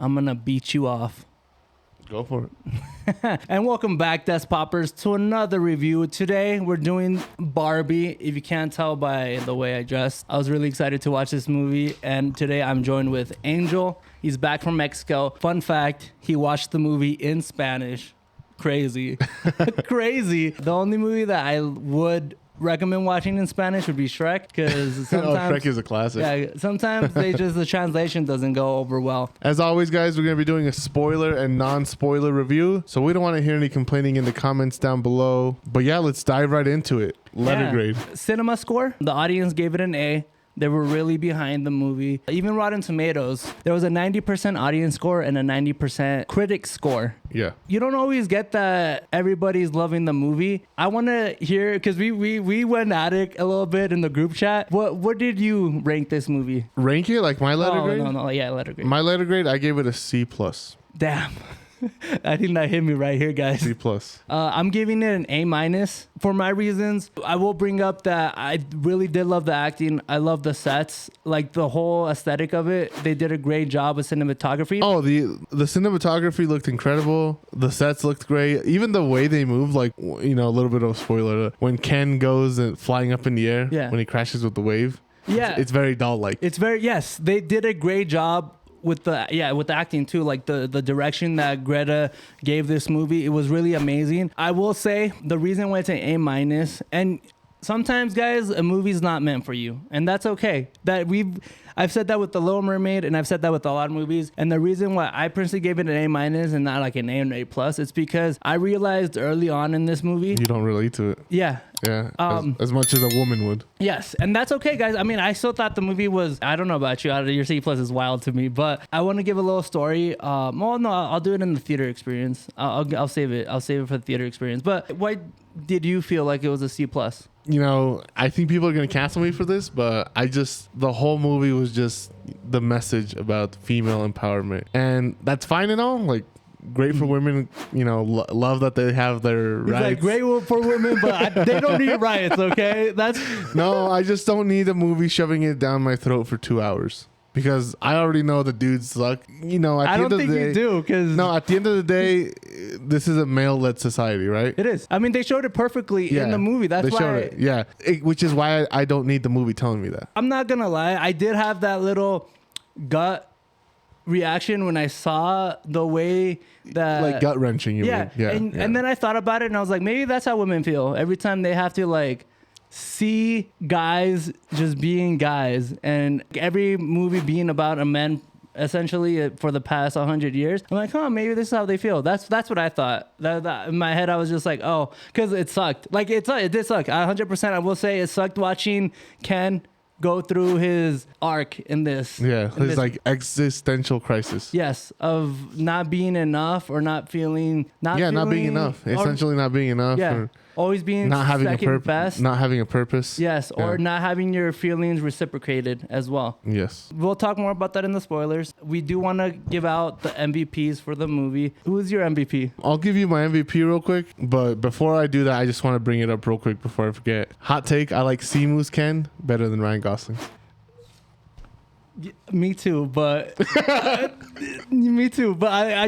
I'm gonna beat you off. Go for it. And welcome back, Desk Poppers, to another review. Today we're doing Barbie. If you can't tell by the way I dressed, I was really excited to watch this movie. And today I'm joined with Angel. He's back from Mexico. Fun fact, he watched the movie in Spanish. Crazy. Crazy. The only movie that I would recommend watching in Spanish would be Shrek, because sometimes Shrek is a classic. Yeah, sometimes the translation doesn't go over well. As always, guys, we're going to be doing a spoiler and non-spoiler review, so we don't want to hear any complaining in the comments down below. But yeah, let's dive right into it. Letter grade. Cinema score, the audience gave it an A. They were really behind the movie. Even Rotten Tomatoes, there was a 90% audience score and a 90% critic score. Yeah. You don't always get that everybody's loving the movie. I want to hear, because we went at it a little bit in the group chat. What did you rank this movie? Rank it like my letter grade? No, yeah, letter grade. My letter grade, I gave it a C+. Damn. I think that hit me right here, guys. C+. I'm giving it an A- for my reasons. I will bring up that I really did love the acting. I love the sets, like the whole aesthetic of it. They did a great job with cinematography. Oh, the cinematography looked incredible. The sets looked great. Even the way they moved, like, you know, a little bit of a spoiler. When Ken goes and flying up in the air, when he crashes with the wave. Yeah. It's very doll-like. Yes, they did a great job with the acting too, like the direction that Greta gave this movie. It was really amazing. I will say the reason why it's an A-, and sometimes, guys, a movie's not meant for you, and that's okay. I've said that with The Little Mermaid, and I've said that with a lot of movies. And the reason why I personally gave it an A- and not like an A or an A+, it's because I realized early on in this movie, You don't relate to it. yeah. Yeah, as much as a woman would. Yes, and that's okay, guys. I mean, I still thought the movie was, I don't know about you, your C+ is wild to me, but I want to give a little story. Well, no, I'll do it in the theater experience. I'll save it. I'll save it for the theater experience. But why did you feel like it was a C+? You know, I think people are going to cancel me for this, but the whole movie was just the message about female empowerment. And that's fine and all. Like, great for women, you know, love that they have their rights. Like, great for women, but they don't need rights, okay? No, I just don't need a movie shoving it down my throat for 2 hours. Because I already know the dudes suck. You know, I don't think you do. No, at the end of the day, this is a male-led society, right? It is. I mean, they showed it perfectly in the movie. That's why. Showed it. Yeah, which is why I don't need the movie telling me that. I'm not going to lie. I did have that little gut reaction when I saw the way that, like, gut wrenching. You mean? Yeah. And then I thought about it, and I was like, maybe that's how women feel every time they have to, like, see guys just being guys, and every movie being about a man essentially for the past 100 years. I'm like, maybe this is how they feel. That's what I thought. That in my head I was just like, oh, because it sucked. Like, it did suck. 100%. I will say it sucked watching Ken go through his arc in this. Yeah, his like existential crisis. Yes, of not being enough, or not being enough. Essentially not being enough. Yeah. Or always being not having second best. Not having a purpose. Yes, or not having your feelings reciprocated as well. Yes. We'll talk more about that in the spoilers. We do want to give out the MVPs for the movie. Who is your MVP? I'll give you my MVP real quick, but before I do that, I just want to bring it up real quick before I forget. Hot take, I like Simu's Ken better than Ryan Gosling. Me too, but I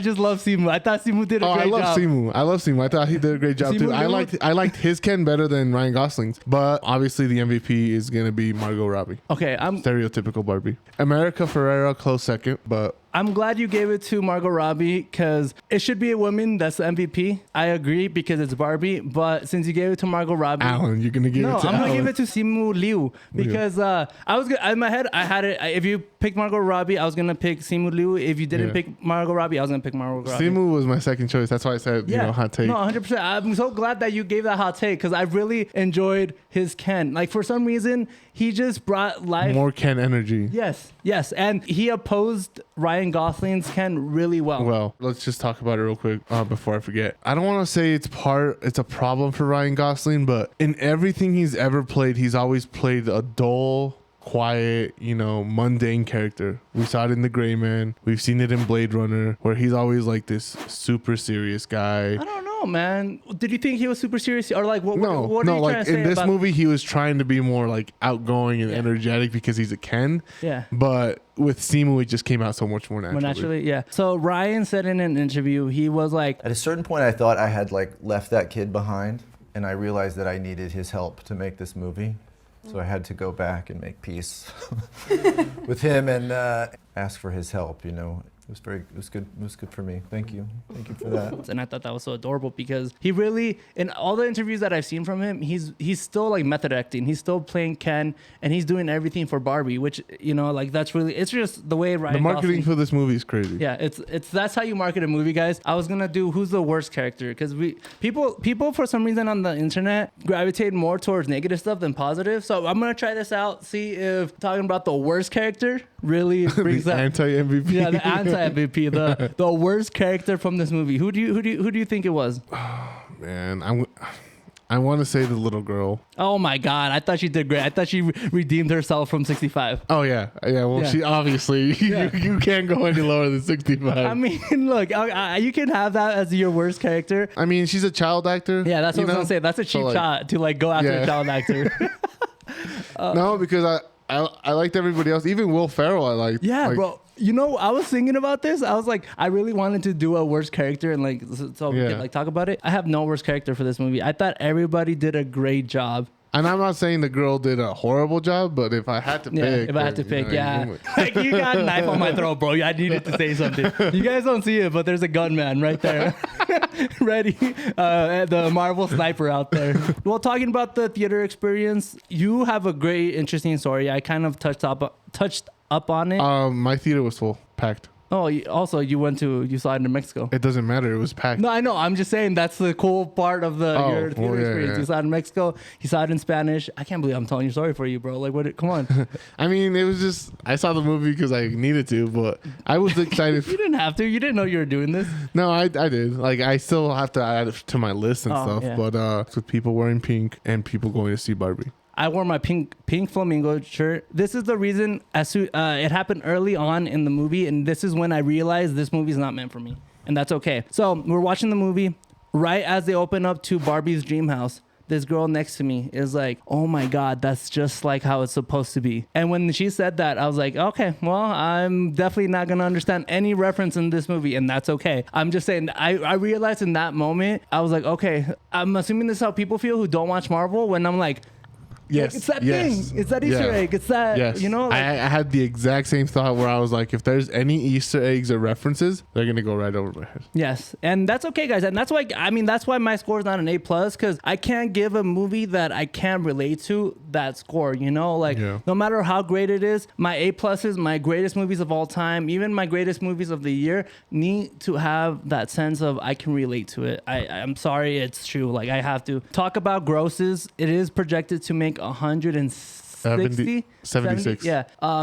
just love Simu. I thought Simu did a great job. I love Simu. I thought he did a great job too. I liked his Ken better than Ryan Gosling's, but obviously the MVP is gonna be Margot Robbie. Okay, I'm stereotypical Barbie. America Ferrera close second, but I'm glad you gave it to Margot Robbie, because it should be a woman that's the MVP. I agree, because it's Barbie, but since you gave it to Margot Robbie, Alan, you're gonna give it to I'm gonna give it to Simu Liu, because I was in my head I had it. If you picked Margot Robbie, I was gonna pick Simu Liu. If you didn't pick Margot Robbie, I was gonna pick Margot Robbie. Simu was my second choice. That's why I said hot take. No, 100%. I'm so glad that you gave that hot take, because I really enjoyed his Ken. Like, for some reason, he just brought life. More Ken energy. Yes, and he opposed Ryan Gosling's Ken really well. Well, let's just talk about it real quick before I forget. I don't want to say it's a problem for Ryan Gosling, but in everything he's ever played, he's always played a dull, quiet, you know, mundane character. We saw it in The Gray Man. We've seen it in Blade Runner, where he's always like this super serious guy. I don't know. know, man. Did you think he was super serious, or like what are No, you trying to like say in this about movie, he was trying to be more like outgoing and energetic because he's a Ken. Yeah. But with Simu, it just came out so much more naturally. More naturally, yeah. So Ryan said in an interview, he was like, at a certain point, I thought I had like left that kid behind, and I realized that I needed his help to make this movie. So I had to go back and make peace with him and ask for his help. You know, it was good. It was good for me. Thank you for that. and I thought that was so adorable because he really, in all the interviews that I've seen from him, he's still like method acting. He's still playing Ken, and he's doing everything for Barbie, which, you know, like that's really, it's just the way Ryan The marketing Gosling, for this movie is crazy. yeah, it's that's how you market a movie, guys. I was gonna do who's the worst character because people for some reason on the internet gravitate more towards negative stuff than positive. So I'm gonna try this out, see if talking about the worst character really brings The up anti-MVP. yeah, the anti-MVP, the worst character from this movie. Who do you think it was? Man, I want to say the little girl. Oh my God, I thought she did great. I thought she redeemed herself from 65. Oh yeah. Well, Yeah. she obviously you can't go any lower than 65. I mean, look, you can have that as your worst character. I mean, she's a child actor. Yeah, that's what I you was know? gonna say. That's a cheap So, like, shot to like go after yeah. a child actor. No, because I liked everybody else. Even Will Ferrell, I liked. Yeah, like, bro. You know, I was thinking about this. I was like, I really wanted to do a worst character and like, so we could like talk about it. I have no worst character for this movie. I thought everybody did a great job. And I'm not saying the girl did a horrible job, but if I had to Yeah, pick, if I had to you pick, know, yeah. Like you got a knife on my throat, bro. I needed to say something. You guys don't see it, but there's a gunman right there, ready. The Marvel sniper out there. Well, talking about the theater experience, you have a great, interesting story. I kind of touched up on it. My theater was full, packed. Oh, also you saw it in Mexico. It doesn't matter. It was packed. No, I know. I'm just saying that's the cool part of your theater experience. You saw it in Mexico. You saw it in Spanish. I can't believe I'm telling your story for you, bro. Like, what? Come on. I mean, it was just I saw the movie because I needed to, but I was excited. You didn't have to. You didn't know you were doing this. No, I did. Like I still have to add it to my list and stuff. Yeah. But with people wearing pink and people going to see Barbie. I wore my pink flamingo shirt. This is the reason. It happened early on in the movie, and this is when I realized this movie is not meant for me, and that's okay. So we're watching the movie. Right as they open up to Barbie's dream house, this girl next to me is like, "Oh my God, that's just like how it's supposed to be." And when she said that, I was like, "Okay, well, I'm definitely not gonna understand any reference in this movie, and that's okay." I'm just saying. I realized in that moment, I was like, "Okay, I'm assuming this is how people feel who don't watch Marvel." When I'm like, Yes, like, it's that thing. It's that Easter egg. It's that, you know. Like, I had the exact same thought where I was like, if there's any Easter eggs or references, they're gonna go right over my head. yes, and that's okay, guys, and that's why that's why my score is not an A+, because I can't give a movie that I can't relate to that score. You know, like no matter how great it is, my A+, my greatest movies of all time, even my greatest movies of the year, need to have that sense of I can relate to it. I'm sorry, it's true. Like I have to talk about grosses. It is projected to make 76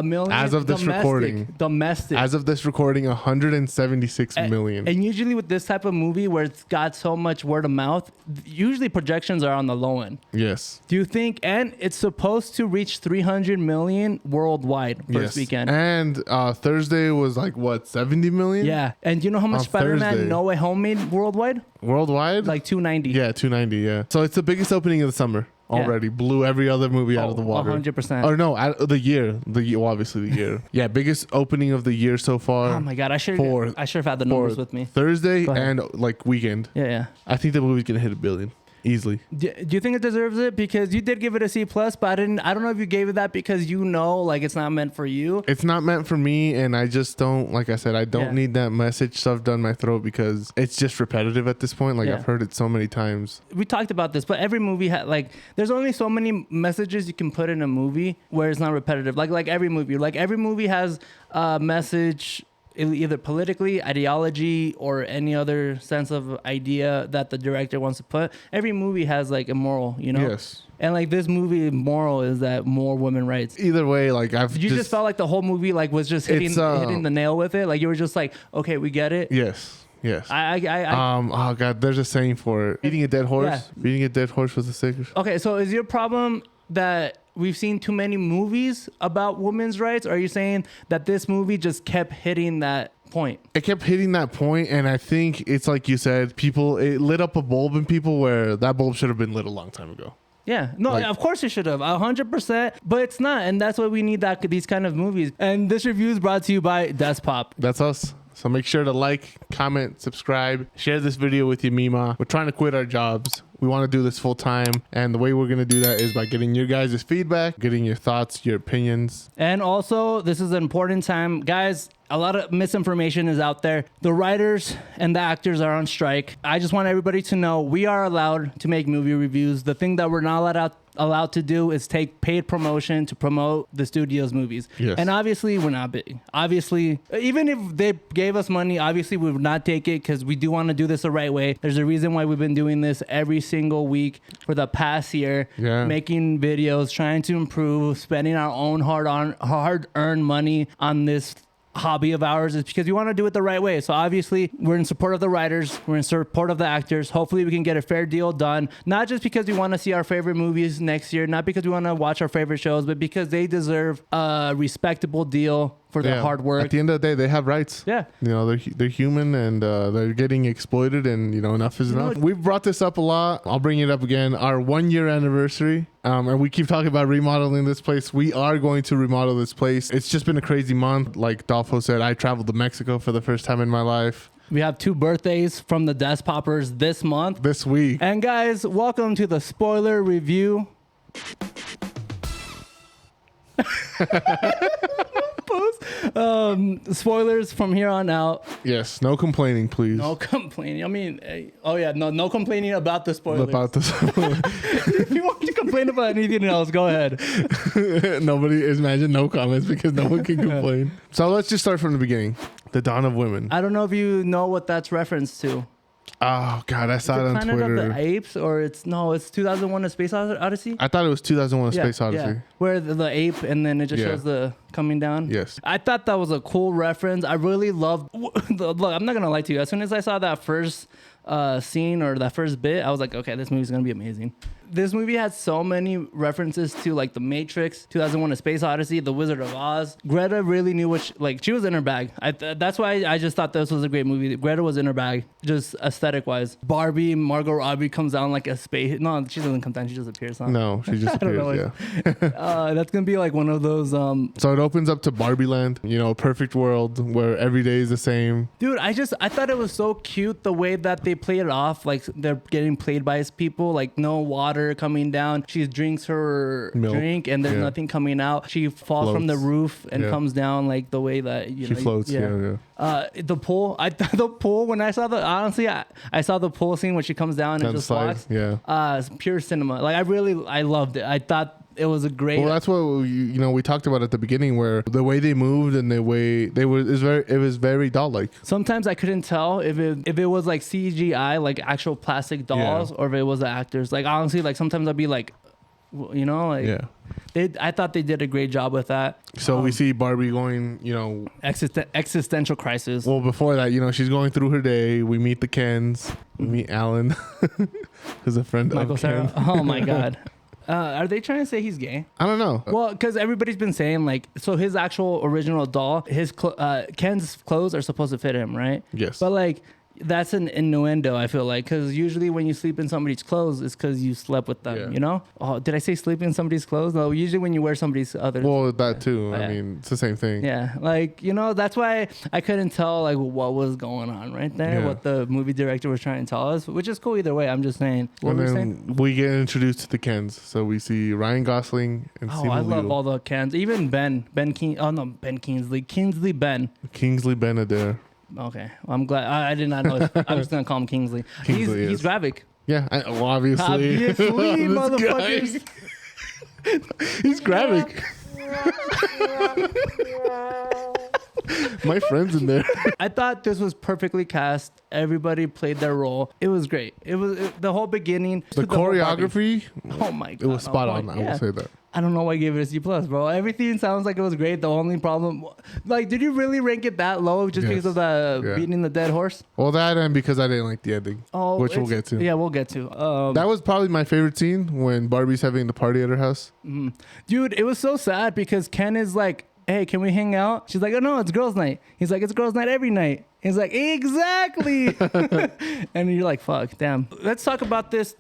million as of this recording. Domestic. As of this recording, 176 million. And usually with this type of movie where it's got so much word of mouth, usually projections are on the low end. Yes. Do you think? And it's supposed to reach 300 million worldwide first weekend. And Thursday was like what, 70 million? Yeah. And do you know how much On Spider-Man Thursday. No Way Home made worldwide? Worldwide? Like 290. Yeah, 290. Yeah. So it's the biggest opening of the summer. Already blew every other movie out of the water. 100%. Or no, the year. Well, obviously the year. Yeah, biggest opening of the year so far. Oh my God, I should have had the numbers with me. Thursday and like weekend. Yeah. I think the movie's gonna hit 1 billion easily. Do you think it deserves it? Because you did give it a C+, but I don't know if you gave it that because like it's not meant for you. It's not meant for me, and I just don't, like I said, I don't need that message shoved down my throat because it's just repetitive at this point. Like I've heard it so many times. We talked about this, but every movie there's only so many messages you can put in a movie where it's not repetitive. Like every movie has a message, either politically, ideology, or any other sense of idea that the director wants to put. Every movie has like a moral, you know? Yes. And like this movie moral is that more women rights. Either way, like you just felt like the whole movie like was just hitting the nail with it. Like you were just like, okay, we get it. Yes. Oh God, there's a saying for it. Beating a dead horse. Beating a dead horse was the sickest. Okay, so is your problem that we've seen too many movies about women's rights? Or are you saying that this movie just kept hitting that point. It kept hitting that point, and I think it's like you said, it lit up a bulb in people where that bulb should have been lit a long time ago. Yeah, no, Like- of course it should have, 100%, but it's not, and that's why we need these kind of movies. And this review is brought to you by Despop. That's us. So make sure to like, comment, subscribe, share this video with your Mima. We're trying to quit our jobs. We want to do this full time. And the way we're going to do that is by getting your guys' feedback, getting your thoughts, your opinions. And also, this is an important time. Guys, a lot of misinformation is out there. The writers and the actors are on strike. I just want everybody to know we are allowed to make movie reviews. The thing that we're not allowed to do is take paid promotion to promote the studio's movies. Yes. And obviously, we're not big. Obviously, even if they gave us money, obviously, we would not take it because we do want to do this the right way. There's a reason why we've been doing this every single week for the past year, making videos, trying to improve, spending our own hard-earned money on this hobby of ours, is because we want to do it the right way. So obviously we're in support of the writers, we're in support of the actors. Hopefully we can get a fair deal done, not just because we want to see our favorite movies next year, not because we want to watch our favorite shows, but because they deserve a respectable deal for their hard work. At the end of the day, they have rights. Yeah. You know, they're human, and they're getting exploited, and you know, enough is enough. We've brought this up a lot. I'll bring it up again. Our 1 year anniversary. And we keep talking about remodeling this place. We are going to remodel this place. It's just been a crazy month. Like Dolfo said, I traveled to Mexico for the first time in my life. We have 2 birthdays from the Desk Poppers this month. This week. And guys, welcome to the Spooiler review. Spoilers from here on out. Yes, no complaining, please. No complaining. I mean, no complaining about the spoilers. About this. If you want to complain about anything else, go ahead. Imagine no comments because no one can complain. So let's just start from the beginning. The Dawn of Women. I don't know if you know what that's reference to. Oh God, I saw it on Planet Twitter. of the Apes, or it's 2001: A Space Odyssey. I thought it was 2001: A Space Odyssey. Yeah. Where the ape and then it just shows the coming down. Yes. I thought that was a cool reference. I really loved. Look, I'm not gonna lie to you. As soon as I saw that first scene or that first bit, I was like, okay, this movie's gonna be amazing. This movie had so many references to like The Matrix, 2001: A Space Odyssey, The Wizard of Oz. Greta really knew she was in her bag. That's why I just thought this was a great movie. Greta was in her bag, just aesthetic wise. Barbie, Margot Robbie comes down like a space. No, she doesn't come down. She just appears. Huh? No, she just appears. That's gonna be like one of those. So it opens up to Barbie Land. You know, a perfect world where every day is the same. Dude, I thought it was so cute the way that they played it off. Like they're getting played by his people. Like no water coming down. She drinks her drink and there's nothing coming out. She falls from the roof and comes down like the way that she floats. The pool. The pool. When I saw I saw the pool scene when she comes down and just walks. Yeah. It's pure cinema. Like I loved it. I thought it was a great. Well, that's what we talked about at the beginning, where the way they moved and the way it was very doll-like. Sometimes I couldn't tell if it was like CGI, like actual plastic dolls, or if it was the actors. Like honestly, like sometimes I'd be like, I thought they did a great job with that. So we see Barbie going, existential crisis. Well, before that, she's going through her day. We meet the Kens. We meet Alan, who's a friend of Ken. Oh my God. Are they trying to say he's gay? I don't know. Well, because everybody's been saying like, so his actual original doll, Ken's clothes are supposed to fit him, right? Yes. But like, that's an innuendo, I feel like, because usually when you sleep in somebody's clothes, it's because you slept with them, you know? Oh, did I say sleep in somebody's clothes? No, usually when you wear somebody's other. Well, that too. I mean, it's the same thing. Yeah, like, that's why I couldn't tell like what was going on right there, what the movie director was trying to tell us, which is cool either way. I'm just saying. What were we saying? We get introduced to the Kens. So we see Ryan Gosling and Simu I Liu. love all the Kens. Even Ben Kingsley. Kingsley Ben. Kingsley Ben Adair. Okay, well, I'm glad. I did not know. I'm just gonna call him Kingsley. He's graphic. Yeah, obviously, motherfuckers. He's graphic. My friend's in there. I thought this was perfectly cast. Everybody played their role. It was great. It was the whole beginning. The choreography. Oh my God! It was spot on. I will say that. I don't know why I gave it a C+, bro. Everything sounds like it was great. The only problem, like, did you really rank it that low just because of the beating the dead horse? Well, that and because I didn't like the ending, which we'll get to. Yeah, we'll get to. That was probably my favorite scene when Barbie's having the party at her house. Mm-hmm. Dude, it was so sad because Ken is like hey, can we hang out? She's like, oh no, it's girls' night. He's like, it's girls' night every night. He's like, exactly. And you're like, fuck, damn. Let's talk about this.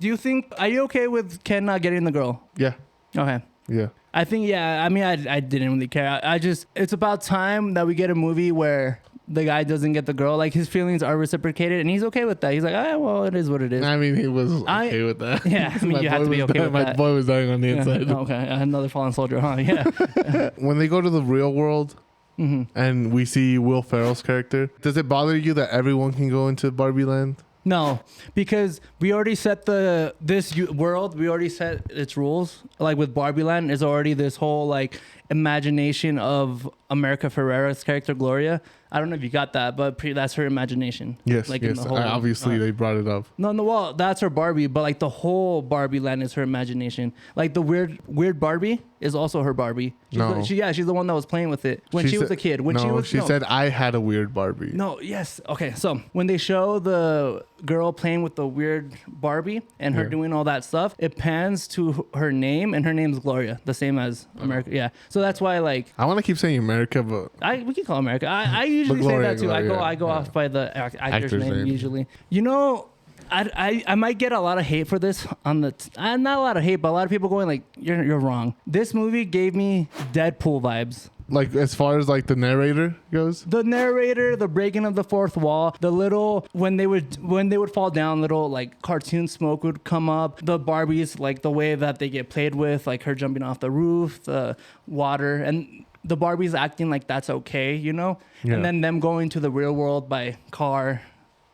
Are you okay with Ken not getting the girl? Yeah. Okay. Yeah. I think, yeah, I mean, I didn't really care. It's about time that we get a movie where the guy doesn't get the girl. Like, his feelings are reciprocated, and he's okay with that. He's like, well, it is what it is. I mean, he was okay with that. Yeah, I mean, you have to be okay with that. My boy was dying on the inside. Okay, another fallen soldier, huh? Yeah. When they go to the real world, and we see Will Ferrell's character, does it bother you that everyone can go into Barbie Land? No, because we already set this world. We already set its rules. Like with Barbie Land, is already this whole like imagination of America Ferrera's character Gloria. I don't know if you got that, but that's her imagination. Yes, like yes. In the whole, obviously, they brought it up. No, well, that's her Barbie, but like the whole Barbie Land is her imagination. Like the weird Barbie is also her Barbie. She's the one that was playing with it when she was a kid. She said I had a weird Barbie. No, yes. Okay, so when they show the girl playing with the weird Barbie and her doing all that stuff, it pans to her name, and her name's Gloria, the same as America. Yeah, so that's why like I want to keep saying America, but we can call America. I usually say that too. I go off by the actor's name usually. You know, I might get a lot of hate for this on the not a lot of hate, but a lot of people going like you're wrong. This movie gave me Deadpool vibes. Like as far as like the narrator goes, the narrator, the breaking of the fourth wall, the little when they would fall down, little like cartoon smoke would come up. The Barbies, like the way that they get played with, like her jumping off the roof, the water, and the Barbies acting like that's okay, you know. Yeah. And then them going to the real world by car,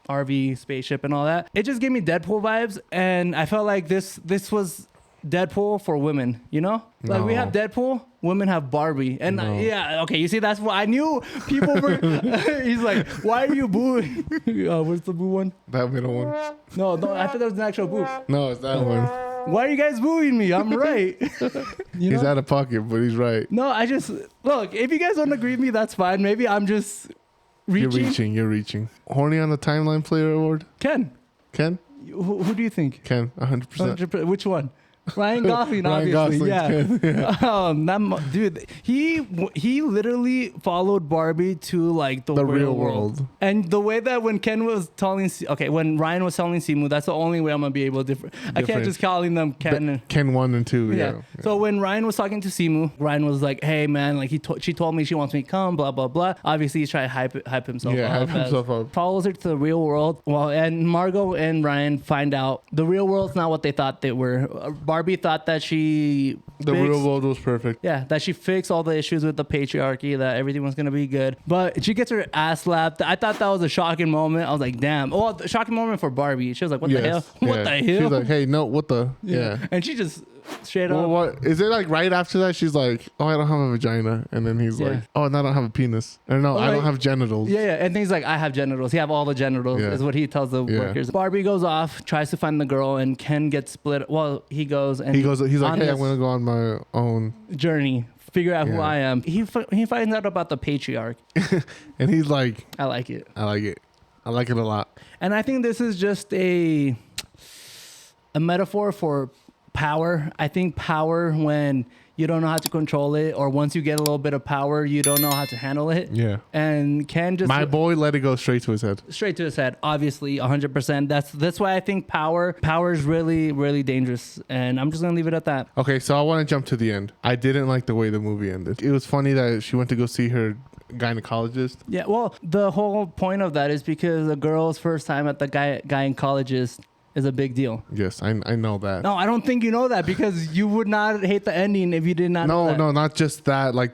RV, spaceship, and all that. It just gave me Deadpool vibes, and I felt like this was Deadpool for women, you know? Like we have Deadpool, women have Barbie. And okay, you see, that's what I knew people were. He's like, why are you booing? What's the boo one? That middle one. No, I thought that was an actual boo. No, it's that one. Why are you guys booing me? I'm right. He's out of pocket, but he's right. No, look, if you guys don't agree with me, that's fine. Maybe I'm just reaching. You're reaching. Horny on the Timeline Player Award? Ken? Who do you think? Ken, 100%. Which one? Ryan Gosling, obviously. Dude, he literally followed Barbie to like the real world. And the way that when Ryan was telling Simu, that's the only way I'm gonna be able to I can't just calling them Ken. Ken 1 and 2. Yeah. So when Ryan was talking to Simu, Ryan was like, "Hey man, like she told me she wants me to come, blah blah blah." Obviously, he's trying to hype himself up. Yeah, hype himself up. Follows her to the real world. Well, and Margot and Ryan find out the real world's not what they thought they were. Barbie thought that the real world was perfect. Yeah, that she fixed all the issues with the patriarchy, that everything was going to be good. But she gets her ass slapped. I thought that was a shocking moment. I was like, damn. Oh, the shocking moment for Barbie. She was like, what the hell? What the hell? She was like, hey, no, what the? Yeah. And she just straight up. What? Is it like right after that? She's like, oh, I don't have a vagina. And then he's like, oh, and I don't have a penis. Or no, I don't have genitals. Yeah. And then he's like, I have genitals. He have all the genitals is what he tells the workers. Barbie goes off, tries to find the girl, and Ken gets split. Well, he goes. He's like, hey, I'm going to go on my own journey. Figure out who I am. He finds out about the patriarch. And he's like, I like it. I like it a lot. And I think this is just a metaphor for power. I think power, when you don't know how to control it, or once you get a little bit of power, you don't know how to handle it. Yeah. And Ken just... My boy let it go straight to his head. Straight to his head, obviously, 100%. That's why I think power is really, really dangerous. And I'm just going to leave it at that. Okay, so I want to jump to the end. I didn't like the way the movie ended. It was funny that she went to go see her gynecologist. Yeah, well, the whole point of that is because a girl's first time at the gynecologist is a big deal. Yes, I know that. No, I don't think you know that, because you would not hate the ending if you did not know that. No, not just that. Like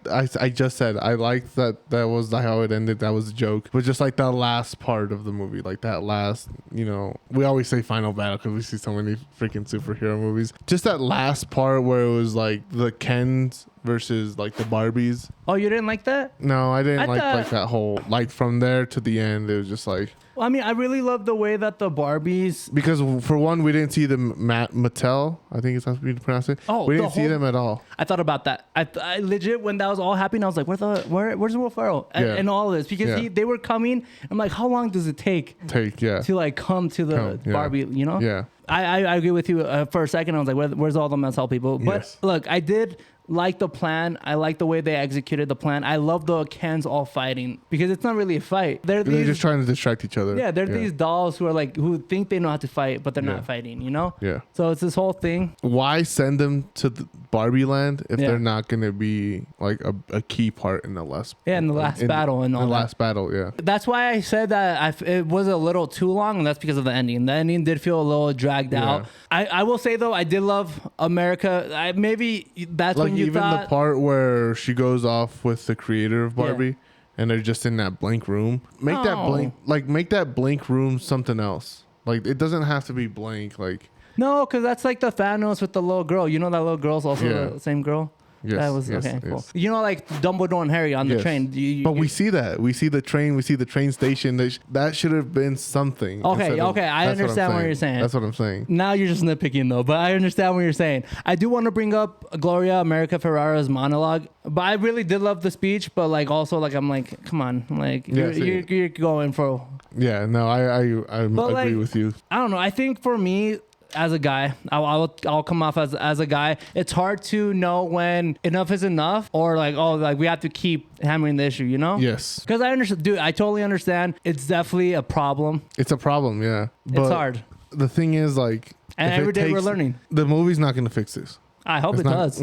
I just said, I liked that was how it ended. That was a joke. But just like that last part of the movie, like that last, we always say final battle because we see so many freaking superhero movies. Just that last part where it was like the Kens versus like the Barbies. Oh, you didn't like that? No, I didn't like that whole, like from there to the end. It was just like... Well, I mean, I really love the way that the Barbies... Because for one, we didn't see the Mattel. I think it's how you pronounce it. Oh, we didn't see them at all. I thought about that. I legit, when that was all happening, I was like, where's Will Ferrell? And all of this. Because they were coming. I'm like, how long does it take to like come to the Barbie, Yeah. I agree with you for a second. I was like, where's all the Mattel people? But look, I did like the plan. I like the way they executed the plan. I love the Kens all fighting because it's not really a fight. They're just trying to distract each other. Yeah, they're these dolls who are like who think they know how to fight, but they're not fighting. You know. Yeah. So it's this whole thing. Why send them to the Barbie Land if they're not going to be like a key part in the last battle and all the that. last battle? Yeah. That's why I said that it was a little too long, and that's because of the ending. The ending did feel a little dragged out. I will say though, I did love America. Maybe that's like when you even thought the part where she goes off with the creator of Barbie and they're just in that blank room. Make that blank room something else. Like it doesn't have to be blank. Like no, because that's like the Thanos with the little girl. You know that little girl's also the same girl. Yes, that was okay. Cool. You know, like Dumbledore and Harry on the train. But we see that. We see the train. We see the train station. That should have been something. Okay. I understand what you're saying. That's what I'm saying. Now you're just nitpicking though, but I understand what you're saying. I do want to bring up Gloria America Ferrera's monologue, but I really did love the speech. But like also like I'm like, come on, like you're going for. Yeah. No, I agree with you. I don't know. I think for me, as a guy, I'll come off as a guy. It's hard to know when enough is enough, or like we have to keep hammering the issue, you know? Yes. Because I understand, dude. I totally understand. It's definitely a problem. It's a problem, yeah. But it's hard. The thing is, like, and every day we're learning. The movie's not going to fix this. I hope it does.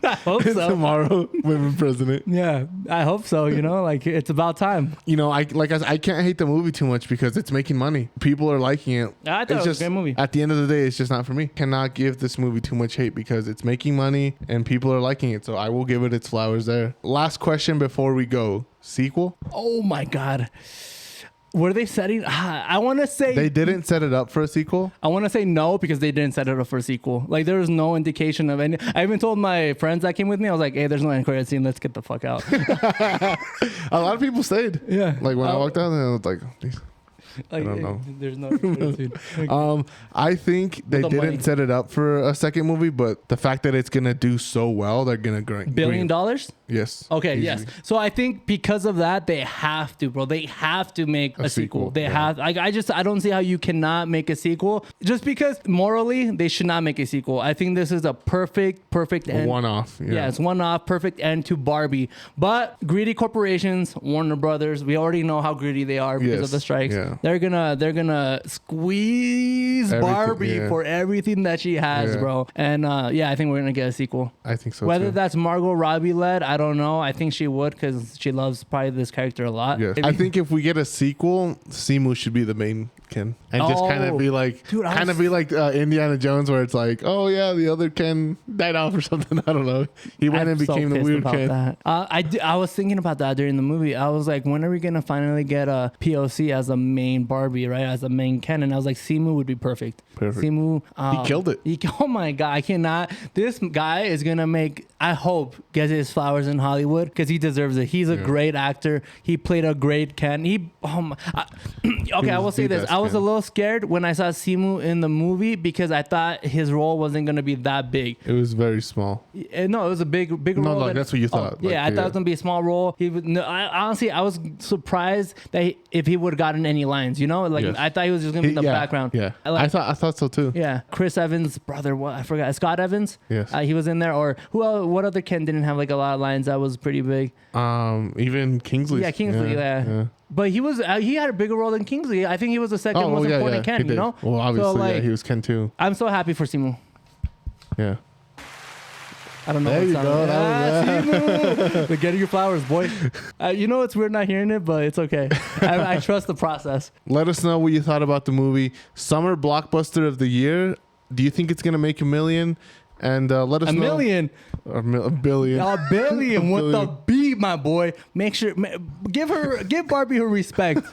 I hope so. Tomorrow, women president. Yeah, I hope so. You know, like it's about time. You know, I can't hate the movie too much because it's making money. People are liking it. I thought it was a great movie. At the end of the day, it's just not for me. Cannot give this movie too much hate because it's making money and people are liking it. So I will give it its flowers there. Last question before we go. Sequel? Oh my God. Were they setting? I want to say they didn't set it up for a sequel. I want to say no because they didn't set it up for a sequel. Like there was no indication of any. I even told my friends that came with me. I was like, "Hey, there's no end credit scene. Let's get the fuck out." A lot of people stayed. Yeah. Like when I walked out, and I was like, I don't know. There's no credit scene. I think they didn't set it up for a second movie, but the fact that it's gonna do so well, they're gonna $1 billion. Yes. Okay. Easily. Yes. So I think because of that, they have to, bro. They have to make a sequel. They have. Like I don't see how you cannot make a sequel. Just because morally they should not make a sequel. I think this is a perfect end. One-off. Yeah, it's one-off. Perfect end to Barbie. But greedy corporations, Warner Brothers, we already know how greedy they are because of the strikes. Yeah. They're gonna squeeze Barbie for everything that she has, bro. And I think we're gonna get a sequel. I think so. Whether too. that's Margot Robbie led, I don't know. I think she would because she loves probably this character a lot. Yes. I think if we get a sequel, Simu should be the main Ken, and just kind of be like, Indiana Jones, where it's like, oh yeah, the other Ken died off or something. I don't know. He went and became the weird Ken. That. I was thinking about that during the movie. I was like, when are we gonna finally get a POC as a main Barbie, right? As a main Ken, and I was like, Simu would be perfect. Simu, he killed it. Oh my God, I cannot. This guy is gonna make. I hope gets his flowers in Hollywood because he deserves it. He's a great actor. He played a great Ken. I will say this. I was a little scared when I saw Simu in the movie because I thought his role wasn't going to be that big. It was very small. No, it was a big role. No, that's what you thought. I thought it was going to be a small role. I was surprised that if he would have gotten any lines, you know? I thought he was just going to be in the background. Yeah, I thought so too. Yeah. Chris Evans' brother, I forgot. Scott Evans? Yes. He was in there. Or what other Ken didn't have like a lot of lines that was pretty big? Even Kingsley. Yeah, Kingsley, yeah. But he had a bigger role than Kingsley. I think he was the second most important Ken, you know? Well, obviously, he was Ken too. I'm so happy for Simu. Yeah. I don't know. There you go. Simu. We're getting your flowers, boy. You know it's weird not hearing it, but it's okay. I trust the process. Let us know what you thought about the movie. Summer blockbuster of the year. Do you think it's going to make $1 million? And let us know. $1 million. A billion. $1 billion with the beat, my boy. Make sure give Barbie her respect.